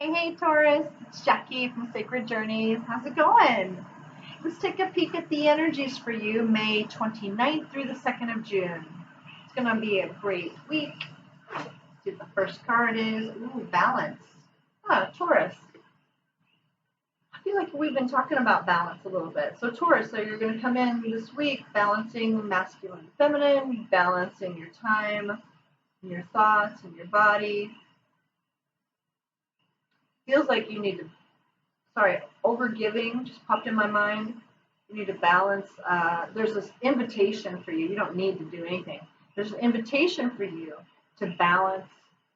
Hey, Taurus, it's Jackie from Sacred Journeys. How's it going? Let's take a peek at the energies for you May 29th through the 2nd of June. It's going to be a great week. Let's see what the first card is. Ooh, balance. Taurus. I feel like we've been talking about balance a little bit. So, Taurus, so you're going to come in this week balancing masculine and feminine, balancing your time, and your thoughts, and your body. Feels like you need to overgiving just popped in my mind. You need to balance. There's this invitation for you. You don't need to do anything. There's an invitation for you to balance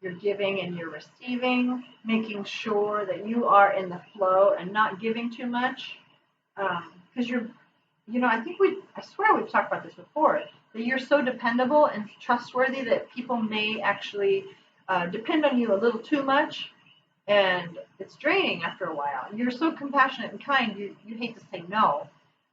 your giving and your receiving, making sure that you are in the flow and not giving too much. Because I swear we've talked about this before, that you're so dependable and trustworthy that people may actually depend on you a little too much, and it's draining after a while. You're so compassionate and kind, you hate to say no,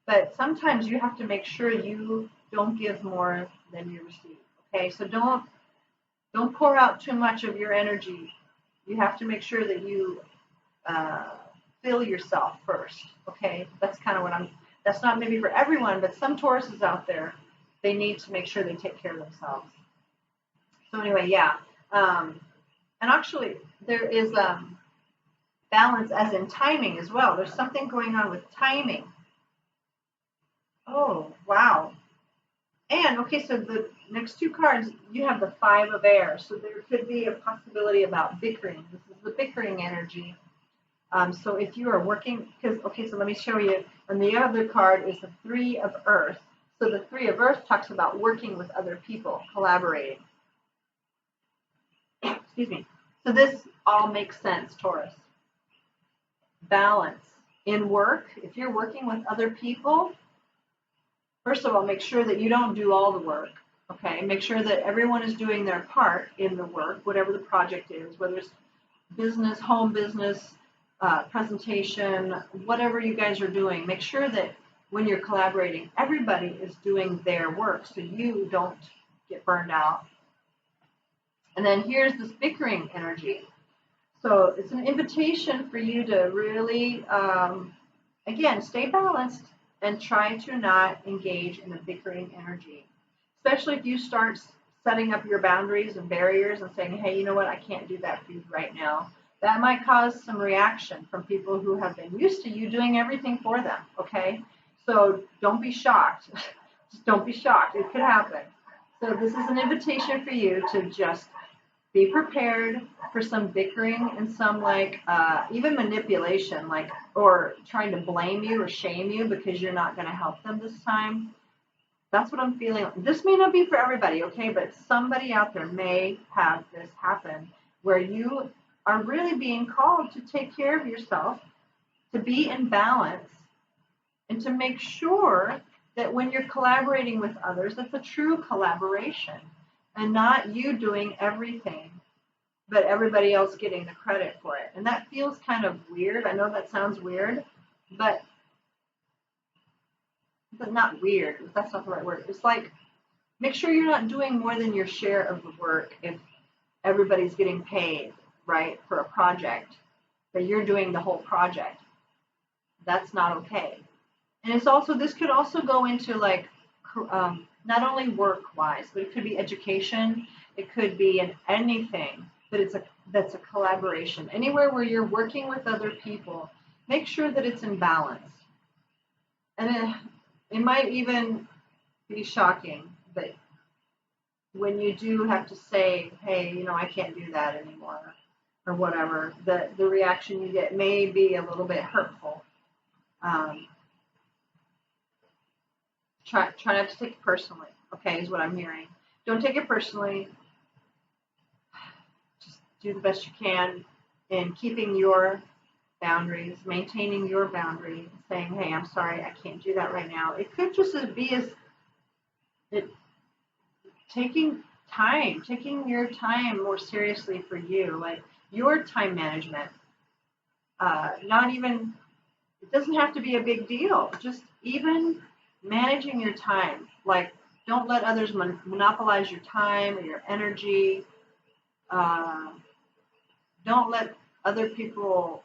but sometimes you have to make sure you don't give more than you receive. Okay, so don't pour out too much of your energy. You have to make sure that you fill yourself first. Okay, that's kind of what that's not maybe for everyone, but some Tauruses out there, they need to make sure they take care of themselves. So anyway, yeah. And actually, there is balance as in timing as well. There's something going on with timing. Oh, wow. And, okay, so the next two cards, you have the Five of Air. So there could be a possibility about bickering. This is the bickering energy. So if you are working, so let me show you. And the other card is the Three of Earth. So the Three of Earth talks about working with other people, collaborating. Excuse me. So this all makes sense, Taurus. Balance in work. If you're working with other people, first of all, make sure that you don't do all the work. Okay, make sure that everyone is doing their part in the work, whatever the project is, whether it's business, home business, presentation, whatever you guys are doing. Make sure that when you're collaborating, everybody is doing their work so you don't get burned out. And then here's this bickering energy. So it's an invitation for you to really, again, stay balanced and try to not engage in the bickering energy, especially if you start setting up your boundaries and barriers and saying, hey, you know what, I can't do that for you right now. That might cause some reaction from people who have been used to you doing everything for them, okay? So don't be shocked. Just don't be shocked. It could happen. So this is an invitation for you to just be prepared for some bickering and some even manipulation, or trying to blame you or shame you because you're not going to help them this time. That's what I'm feeling. This may not be for everybody, okay, but somebody out there may have this happen where you are really being called to take care of yourself, to be in balance, and to make sure that when you're collaborating with others, it's a true collaboration and not you doing everything, but everybody else getting the credit for it. And that feels kind of weird. I know that sounds weird, but not weird. That's not the right word. It's like, make sure you're not doing more than your share of the work if everybody's getting paid, right, for a project, but you're doing the whole project. That's not okay. And this could also go into not only work-wise, but it could be education, it could be in anything, but that's a collaboration. Anywhere where you're working with other people, make sure that it's in balance. And it might even be shocking, but when you do have to say, hey, I can't do that anymore, or whatever, the reaction you get may be a little bit hurtful. Try not to take it personally, okay, is what I'm hearing. Don't take it personally. Just do the best you can in keeping your boundaries, maintaining your boundary, saying, hey, I'm sorry, I can't do that right now. It could just be taking your time more seriously for you, like your time management. It doesn't have to be a big deal. Just even managing your time, like don't let others monopolize your time or your energy. Don't let other people,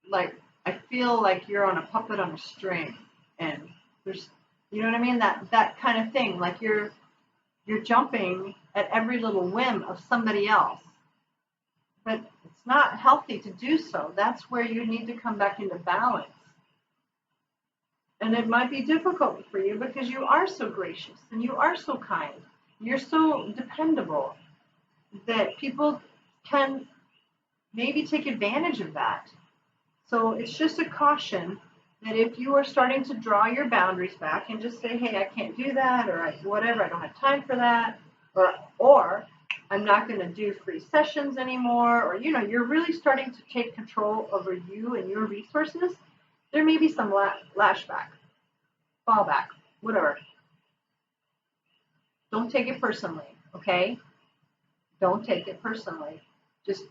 like, I feel like you're on a puppet on a string, and there's, you know what I mean? That kind of thing. Like you're jumping at every little whim of somebody else. But it's not healthy to do so. That's where you need to come back into balance. And it might be difficult for you because you are so gracious and you are so kind. You're so dependable that people can maybe take advantage of that. So it's just a caution that if you are starting to draw your boundaries back and just say, hey, I can't do that, or whatever, I don't have time for that, or I'm not going to do free sessions anymore, or, you're really starting to take control over you and your resources, there may be some lashback, fallback, whatever. Don't take it personally, okay? Don't take it personally. Just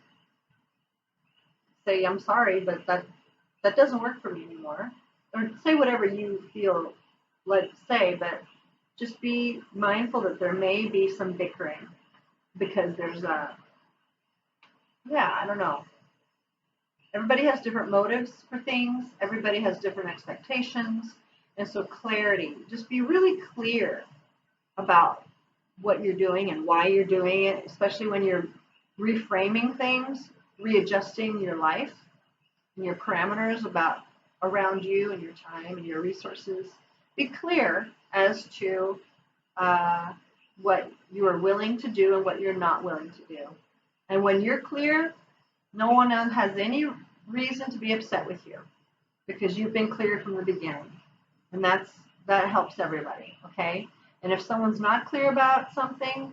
say, I'm sorry, but that doesn't work for me anymore. Or say whatever you feel led to say, but just be mindful that there may be some bickering because there's I don't know. Everybody has different motives for things. Everybody has different expectations. And so clarity, just be really clear about what you're doing and why you're doing it, especially when you're reframing things, readjusting your life and your parameters around you and your time and your resources. Be clear as to what you are willing to do and what you're not willing to do. And when you're clear, no one else has any reason to be upset with you because you've been clear from the beginning. And that helps everybody, okay? And if someone's not clear about something,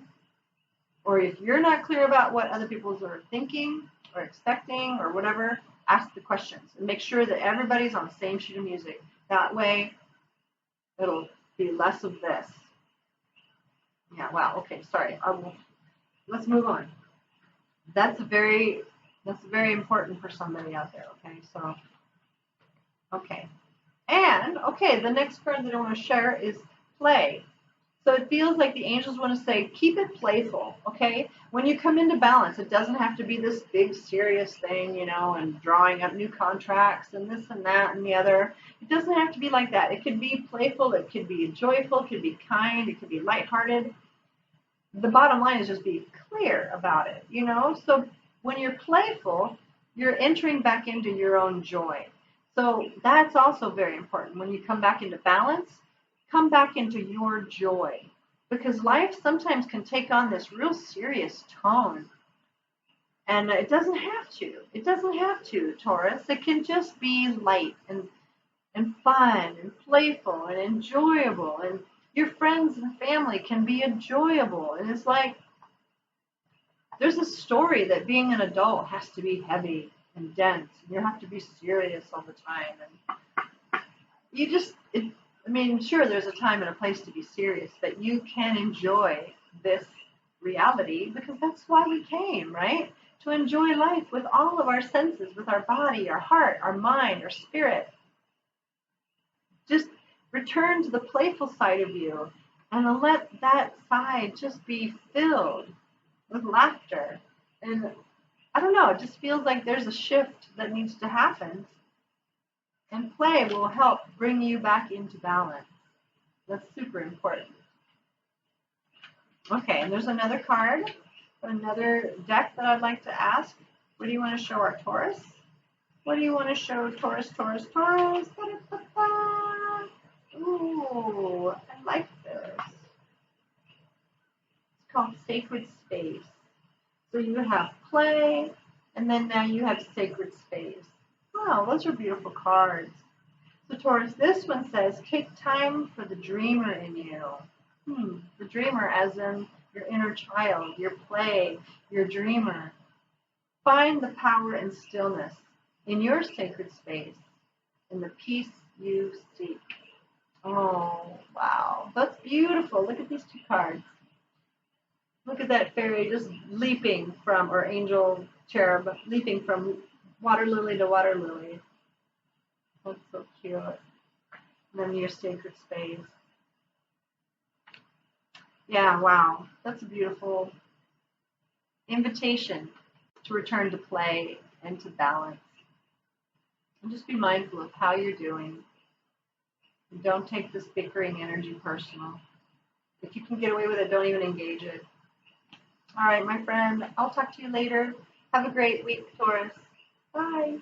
or if you're not clear about what other people are thinking or expecting or whatever, ask the questions and make sure that everybody's on the same sheet of music. That way, it'll be less of this. Yeah, wow, okay, sorry. Let's move on. That's very important for somebody out there, okay? So, okay. And, okay, the next card that I want to share is play. So it feels like the angels want to say, keep it playful, okay? When you come into balance, it doesn't have to be this big serious thing, and drawing up new contracts and this and that and the other. It doesn't have to be like that. It could be playful, it could be joyful, it could be kind, it could be lighthearted. The bottom line is just be clear about it, So when you're playful, you're entering back into your own joy. So that's also very important. When you come back into balance, come back into your joy, because life sometimes can take on this real serious tone, and it doesn't have to. It doesn't have to, Taurus. It can just be light and fun and playful and enjoyable, and your friends and family can be enjoyable. And it's like there's a story that being an adult has to be heavy and dense, and you have to be serious all the time, and you just sure, there's a time and a place to be serious, but you can enjoy this reality because that's why we came, right? To enjoy life with all of our senses, with our body, our heart, our mind, our spirit. Just return to the playful side of you and let that side just be filled with laughter. And I don't know, it just feels like there's a shift that needs to happen. And play will help bring you back into balance. That's super important. Okay, and there's another card, another deck that I'd like to ask. What do you want to show our Taurus? What do you want to show Taurus, Taurus, Taurus? Ooh, I like this. It's called Sacred Space. So you have play, and then now you have Sacred Space. Wow, those are beautiful cards. So Taurus, this one says, take time for the dreamer in you. The dreamer as in your inner child, your play, your dreamer. Find the power and stillness in your sacred space, in the peace you seek. Oh, wow. That's beautiful. Look at these two cards. Look at that fairy just leaping from, or angel cherub, leaping from water lily to water lily. That's so cute. And then your sacred space. Yeah, wow. That's a beautiful invitation to return to play and to balance. And just be mindful of how you're doing. And don't take this bickering energy personal. If you can get away with it, don't even engage it. All right, my friend, I'll talk to you later. Have a great week, Taurus. Bye.